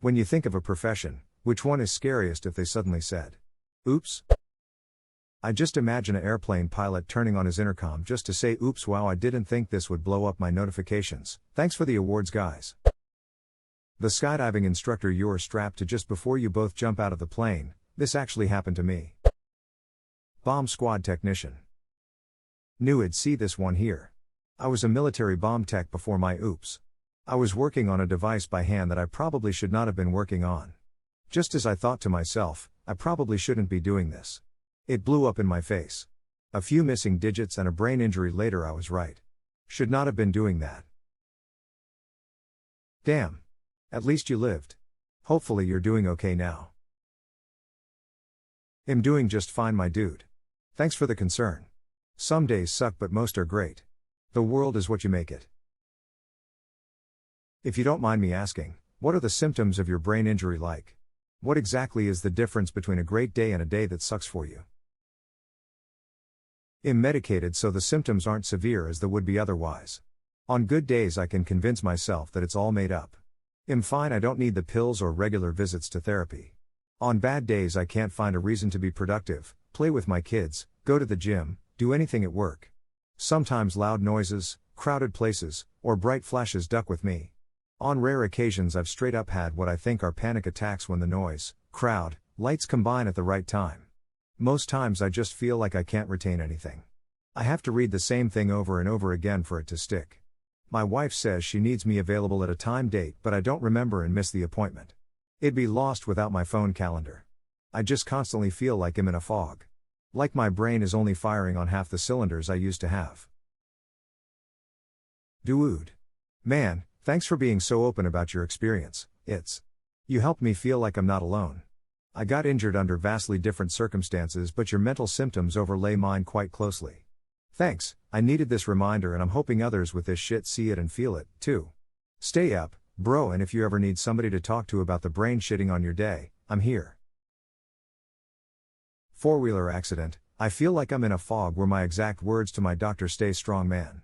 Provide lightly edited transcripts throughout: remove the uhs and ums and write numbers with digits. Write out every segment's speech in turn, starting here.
When you think of a profession, which one is scariest if they suddenly said, "Oops"? I just imagine an airplane pilot turning on his intercom just to say, "Oops, wow, I didn't think this would blow up my notifications. Thanks for the awards, guys." The skydiving instructor you're strapped to just before you both jump out of the plane. This actually happened to me. Bomb squad technician. Knew I'd see this one here. I was a military bomb tech before my oops. I was working on a device by hand that I probably should not have been working on. Just as I thought to myself, I probably shouldn't be doing this. It blew up in my face. A few missing digits and a brain injury later, I was right. Should not have been doing that. Damn. At least you lived. Hopefully you're doing okay now. I'm doing just fine, my dude. Thanks for the concern. Some days suck, but most are great. The world is what you make it. If you don't mind me asking, what are the symptoms of your brain injury like? What exactly is the difference between a great day and a day that sucks for you? I'm medicated so the symptoms aren't severe as they would be otherwise. On good days I can convince myself that it's all made up. I'm fine, I don't need the pills or regular visits to therapy. On bad days I can't find a reason to be productive, play with my kids, go to the gym, do anything at work. Sometimes loud noises, crowded places, or bright flashes duck with me. On rare occasions I've straight up had what I think are panic attacks when the noise, crowd, lights combine at the right time. Most times I just feel like I can't retain anything. I have to read the same thing over and over again for it to stick. My wife says she needs me available at a time date, but I don't remember and miss the appointment. It'd be lost without my phone calendar. I just constantly feel like I'm in a fog. Like my brain is only firing on half the cylinders I used to have. Dude. Man, thanks for being so open about your experience. You helped me feel like I'm not alone. I got injured under vastly different circumstances, but your mental symptoms overlay mine quite closely. Thanks, I needed this reminder and I'm hoping others with this shit see it and feel it, too. Stay up, bro, and if you ever need somebody to talk to about the brain shitting on your day, I'm here. Four-wheeler accident. I feel like I'm in a fog were my exact words to my doctor. Stay strong, man.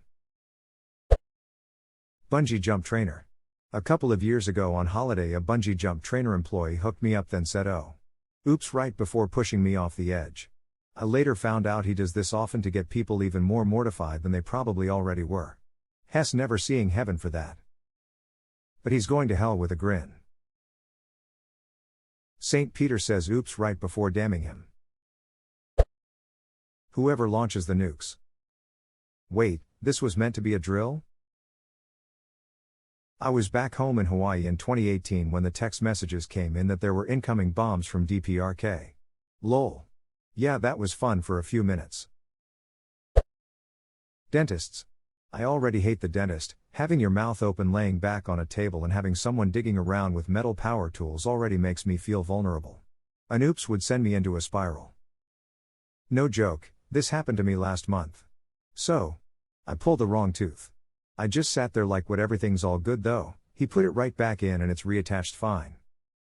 Bungee jump trainer. A couple of years ago on holiday, a bungee jump trainer employee hooked me up then said, "Oh. Oops," right before pushing me off the edge. I later found out he does this often to get people even more mortified than they probably already were. Hess never seeing heaven for that. But he's going to hell with a grin. St. Peter says oops right before damning him. Whoever launches the nukes. Wait, this was meant to be a drill? I was back home in Hawaii in 2018 when the text messages came in that there were incoming bombs from DPRK. Lol. Yeah, that was fun for a few minutes. Dentists. I already hate the dentist. Having your mouth open laying back on a table and having someone digging around with metal power tools already makes me feel vulnerable. An oops would send me into a spiral. No joke, this happened to me last month. So, I pulled the wrong tooth. I just sat there like, what, everything's all good though. He put it right back in and it's reattached fine.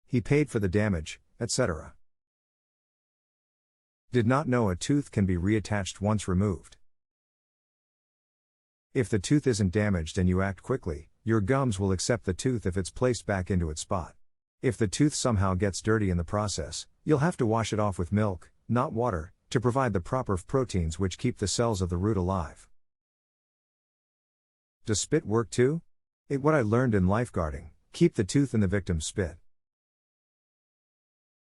He paid for the damage, etc. Did not know a tooth can be reattached once removed. If the tooth isn't damaged and you act quickly, your gums will accept the tooth if it's placed back into its spot. If the tooth somehow gets dirty in the process, you'll have to wash it off with milk, not water, to provide the proper proteins which keep the cells of the root alive. Does spit work too? What I learned in lifeguarding, keep the tooth in the victim's spit.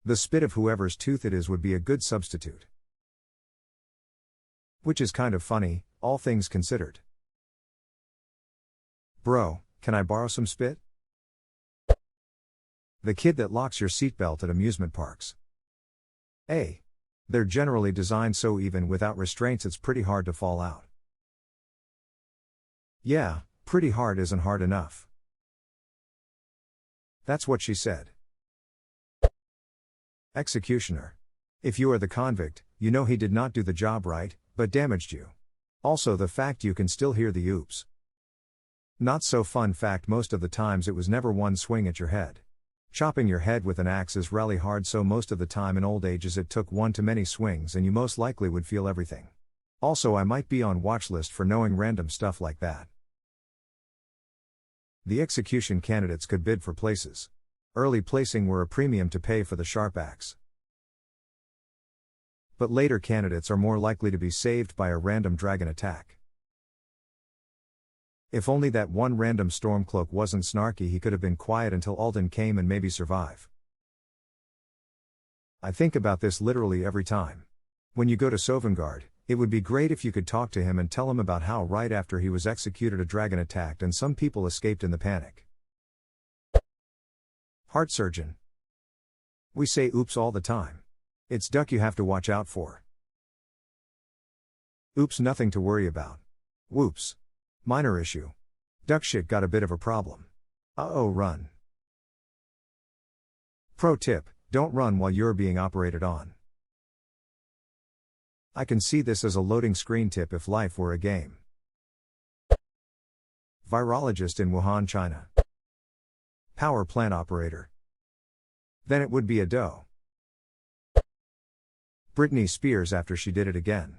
The spit of whoever's tooth it is would be a good substitute. Which is kind of funny, all things considered. Bro, can I borrow some spit? The kid that locks your seatbelt at amusement parks. They're generally designed so even without restraints it's pretty hard to fall out. Yeah, pretty hard isn't hard enough. That's what she said. Executioner. If you are the convict, you know he did not do the job right, but damaged you. Also the fact you can still hear the oops. Not so fun fact, most of the times it was never one swing at your head. Chopping your head with an axe is really hard, so most of the time in old ages it took one too many swings and you most likely would feel everything. Also I might be on watch list for knowing random stuff like that. The execution candidates could bid for places. Early placing were a premium to pay for the sharp axe. But later candidates are more likely to be saved by a random dragon attack. If only that one random Stormcloak wasn't snarky, he could have been quiet until Alden came and maybe survive. I think about this literally every time. When you go to Sovngarde, it would be great if you could talk to him and tell him about how right after he was executed a dragon attacked and some people escaped in the panic. Heart surgeon. We say oops all the time. It's duck you have to watch out for. Oops, nothing to worry about. Whoops. Minor issue. Duck shit got a bit of a problem. Uh-oh, run. Pro tip, don't run while you're being operated on. I can see this as a loading screen tip if life were a game. Virologist in Wuhan, China. Power plant operator. Then it would be a doe. Britney Spears after she did it again.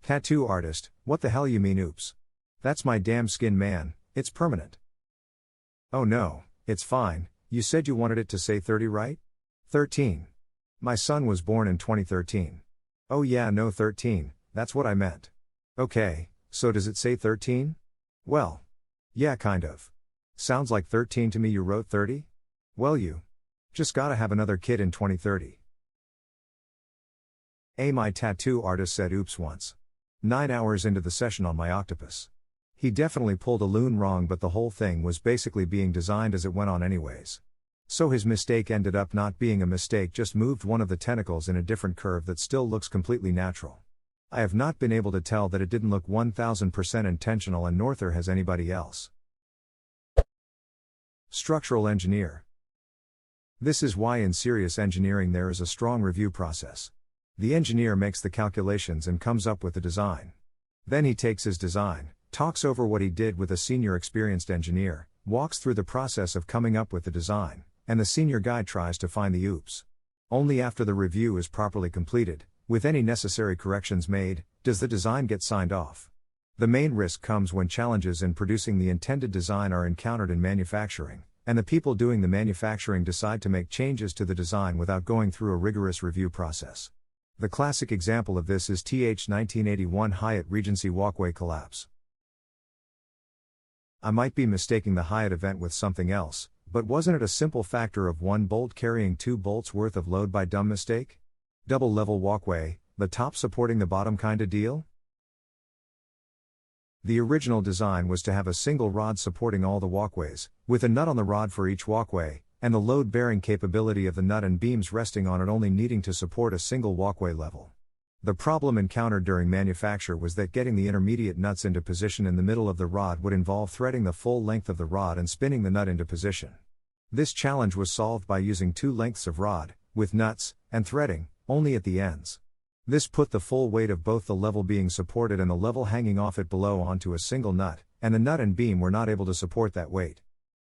Tattoo artist, what the hell you mean oops? That's my damn skin, man, it's permanent. Oh no, it's fine, you said you wanted it to say 30, right? 13. My son was born in 2013. Oh yeah, no 13, that's what I meant. Okay, so does it say 13? Well, yeah, kind of. Sounds like 13 to me. You wrote 30? Well, you just gotta have another kid in 2030. My tattoo artist said oops once. 9 hours into the session on my octopus. He definitely pulled a loon wrong, but the whole thing was basically being designed as it went on anyways. So his mistake ended up not being a mistake, just moved one of the tentacles in a different curve that still looks completely natural. I have not been able to tell that it didn't look 1000% intentional, and Norther has anybody else. Structural engineer. This is why in serious engineering there is a strong review process. The engineer makes the calculations and comes up with the design. Then he takes his design, talks over what he did with a senior experienced engineer, walks through the process of coming up with the design, and the senior guy tries to find the oops. Only after the review is properly completed, with any necessary corrections made, does the design get signed off. The main risk comes when challenges in producing the intended design are encountered in manufacturing, and the people doing the manufacturing decide to make changes to the design without going through a rigorous review process. The classic example of this is TH 1981 Hyatt Regency walkway collapse. I might be mistaking the Hyatt event with something else, but wasn't it a simple factor of one bolt carrying 2 bolts worth of load by dumb mistake? Double level walkway, the top supporting the bottom kinda deal? The original design was to have a single rod supporting all the walkways, with a nut on the rod for each walkway, and the load-bearing capability of the nut and beams resting on it only needing to support a single walkway level. The problem encountered during manufacture was that getting the intermediate nuts into position in the middle of the rod would involve threading the full length of the rod and spinning the nut into position. This challenge was solved by using 2 lengths of rod, with nuts, and threading, only at the ends. This put the full weight of both the level being supported and the level hanging off it below onto a single nut, and the nut and beam were not able to support that weight.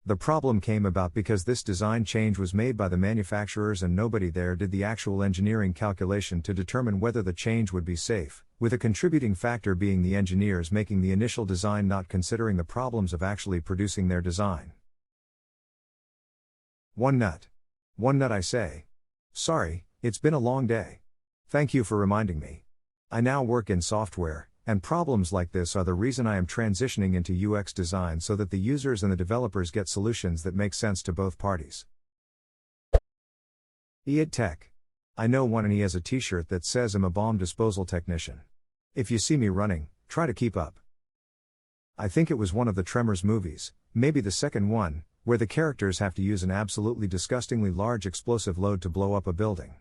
The problem came about because this design change was made by the manufacturers and nobody there did the actual engineering calculation to determine whether the change would be safe, with a contributing factor being the engineers making the initial design not considering the problems of actually producing their design. One nut, I say. Sorry, it's been a long day. Thank you for reminding me. I now work in software, and problems like this are the reason I am transitioning into UX design so that the users and the developers get solutions that make sense to both parties. Tech. I know one and he has a t-shirt that says I'm a bomb disposal technician. If you see me running, try to keep up. I think it was one of the Tremors movies, maybe the second one, where the characters have to use an absolutely disgustingly large explosive load to blow up a building.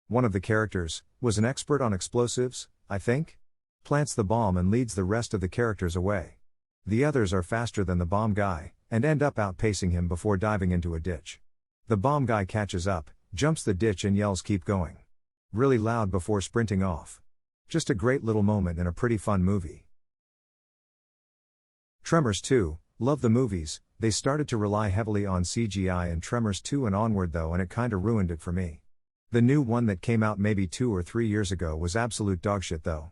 One of the characters was an expert on explosives, I think? Plants the bomb and leads the rest of the characters away. The others are faster than the bomb guy, and end up outpacing him before diving into a ditch. The bomb guy catches up, jumps the ditch and yells keep going. Really loud before sprinting off. Just a great little moment in a pretty fun movie. Tremors 2, love the movies, they started to rely heavily on CGI in Tremors 2 and onward though, and it kinda ruined it for me. The new one that came out maybe 2 or 3 years ago was absolute dogshit though.